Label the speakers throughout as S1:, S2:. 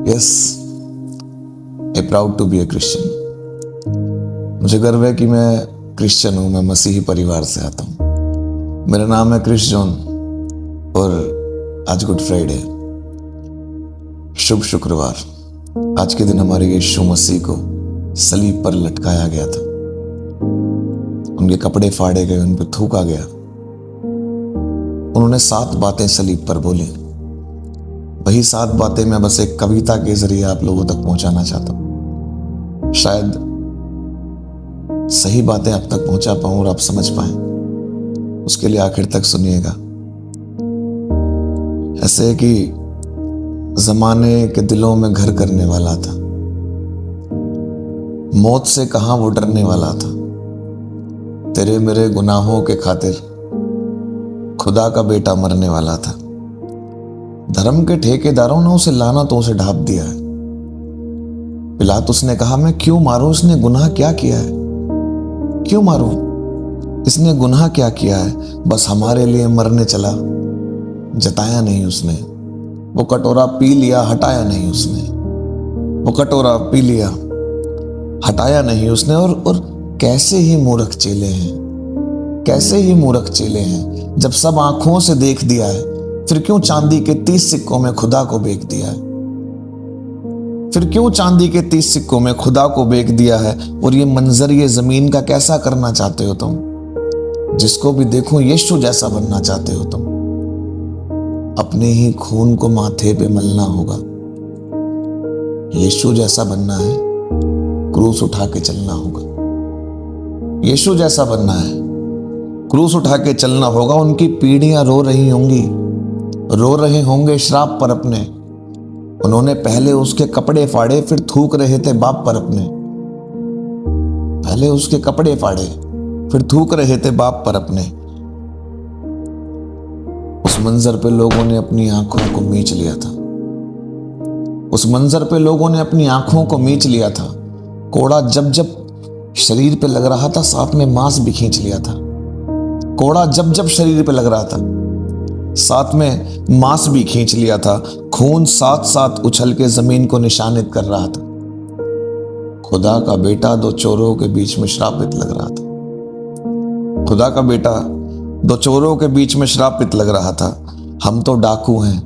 S1: Yes, I proud to be a Christian. मुझे गर्व है कि मैं क्रिश्चियन हूँ, मैं मसीही परिवार से आता हूँ। मेरा नाम है क्रिश जॉन और आज गुड फ्राइडे, शुभ शुक्रवार। आज के दिन हमारे यीशु मसीह को सलीब पर लटकाया गया था, उनके कपड़े फाड़े गए, उन पर थूका गया। उन्होंने 7 बातें सलीब पर बोली। वही 7 बातें मैं बस एक कविता के जरिए आप लोगों तक पहुंचाना चाहता हूं। शायद सही बातें आप तक पहुंचा पाऊं और आप समझ पाएं, उसके लिए आखिर तक सुनिएगा। ऐसे कि जमाने के दिलों में घर करने वाला था, मौत से कहां वो डरने वाला था। तेरे मेरे गुनाहों के खातिर खुदा का बेटा मरने वाला था। धर्म के ठेकेदारों ने उसे लानतों से ढांप दिया है। पिलातुस ने कहा, मैं क्यों मारूं? इसने गुनाह क्या किया है? क्यों मारूं? इसने गुनाह क्या किया है? बस हमारे लिए मरने चला, जताया नहीं उसने। वो कटोरा पी लिया, हटाया नहीं उसने। वो कटोरा पी लिया, हटाया नहीं उसने। और कैसे ही मूर्ख चेले हैं, कैसे ही मूर्ख चेले हैं। जब सब आंखों से देख दिया है, फिर क्यों चांदी के 30 सिक्कों में खुदा को बेच दिया है? फिर क्यों चांदी के 30 सिक्कों में खुदा को बेच दिया है? और ये मंजर, ये जमीन का कैसा करना चाहते हो तुम? जिसको भी देखो यीशु जैसा बनना चाहते हो तुम। अपने ही खून को माथे पे मलना होगा। यीशु जैसा बनना है, क्रूस उठा के चलना होगा। यीशु जैसा बनना है, क्रूस उठा के चलना होगा। उनकी पीढ़ियां रो रही होंगी, रो रहे होंगे श्राप पर अपने। उन्होंने पहले उसके कपड़े फाड़े, फिर थूक रहे थे बाप पर अपने। पहले उसके कपड़े फाड़े, फिर थूक रहे थे बाप पर अपने। उस मंजर पे लोगों ने अपनी आंखों को मींच लिया था। उस मंजर पे लोगों ने अपनी आंखों को मींच लिया था। कोड़ा जब जब शरीर पे लग रहा था, साथ में मांस भी खींच लिया था। कोड़ा जब जब शरीर पे लग रहा था, साथ में मांस भी खींच लिया था। खून साथ साथ उछल के जमीन को निशानित कर रहा था। खुदा का बेटा 2 चोरों के बीच में श्रापित लग रहा था। खुदा का बेटा 2 चोरों के बीच में श्रापित लग रहा था। हम तो डाकू हैं,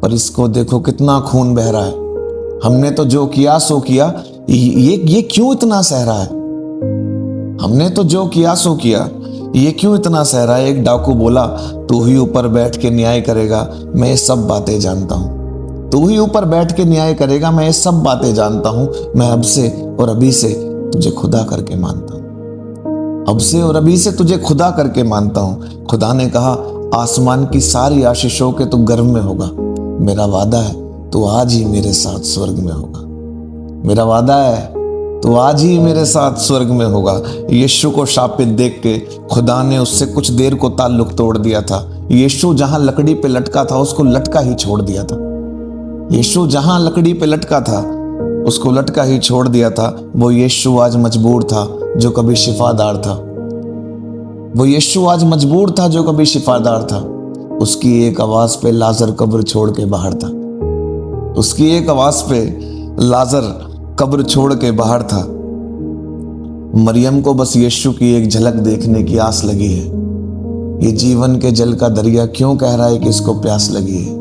S1: पर इसको देखो कितना खून बह रहा है। हमने तो जो किया सो किया, ये क्यों इतना सह रहा है? हमने तो जो किया सो किया, ये क्यों इतना सह रहा है? एक डाकू बोला, तू ही ऊपर बैठ के न्याय करेगा, मैं ये सब बातें जानता हूं। तू ही ऊपर बैठ के न्याय करेगा, मैं ये सब बातें जानता हूं। मैं अब से और अभी से तुझे खुदा करके मानता हूं। अब से और अभी से तुझे खुदा करके मानता हूं। खुदा ने कहा, आसमान की सारी आशीषों के तू गर्व में होगा। मेरा वादा है, तू आज ही मेरे साथ स्वर्ग में होगा। मेरा वादा है, तो आज ही मेरे साथ स्वर्ग में होगा। यीशु को शापित देख के खुदा ने उससे कुछ देर को ताल्लुक तोड़ दिया था। यीशु जहां लकड़ी पे लटका था, उसको लटका ही छोड़ दिया था। यीशु जहां लकड़ी पे लटका था, उसको लटका ही छोड़ दिया था। वो यीशु आज मजबूर था जो कभी शिफादार था। वो यीशु आज मजबूर था जो कभी शिफादार था। उसकी एक आवाज पे लाजर कब्र छोड़ के बाहर था। उसकी एक आवाज पे लाजर कब्र छोड़ के बाहर था। मरियम को बस यीशु की एक झलक देखने की आस लगी है। ये जीवन के जल का दरिया क्यों कह रहा है कि इसको प्यास लगी है?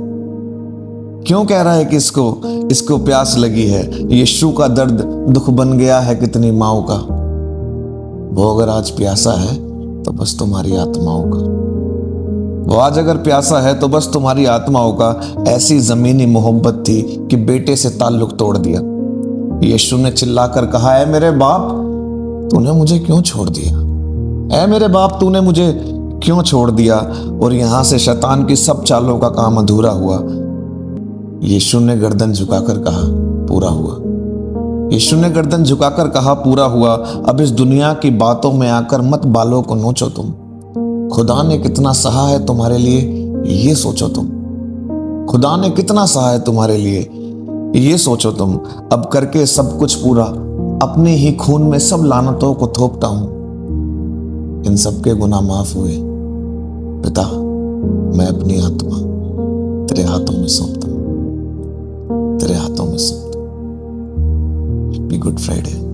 S1: क्यों कह रहा है कि इसको प्यास लगी है? यीशु का दर्द दुख बन गया है कितनी माओ का। वो अगर आज प्यासा है तो बस तुम्हारी आत्माओं का। वो आज अगर प्यासा है तो बस तुम्हारी आत्माओं का। ऐसी जमीनी मोहब्बत थी कि बेटे से ताल्लुक तोड़ दिया। यीशु ने चिल्लाकर कहा, ऐ मेरे बाप, तूने मुझे क्यों छोड़ दिया? ऐ मेरे बाप, तूने मुझे क्यों छोड़ दिया? और यहां से शैतान की सब चालों का काम अधूरा हुआ। यीशु ने गर्दन झुकाकर कहा, पूरा हुआ। यीशु ने गर्दन झुकाकर कहा, पूरा हुआ। अब इस दुनिया की बातों में आकर मत बालों को नोचो तुम। खुदा ने कितना सहा है तुम्हारे लिए, ये सोचो तुम। खुदा ने कितना सहा है तुम्हारे लिए, ये सोचो तुम। अब करके सब कुछ पूरा, अपने ही खून में सब लानतों को थोपता हूं। इन सबके गुनाह माफ हुए। पिता, मैं अपनी आत्मा तेरे हाथों में सौंपता हूं। तेरे हाथों में सब। Happy good Friday.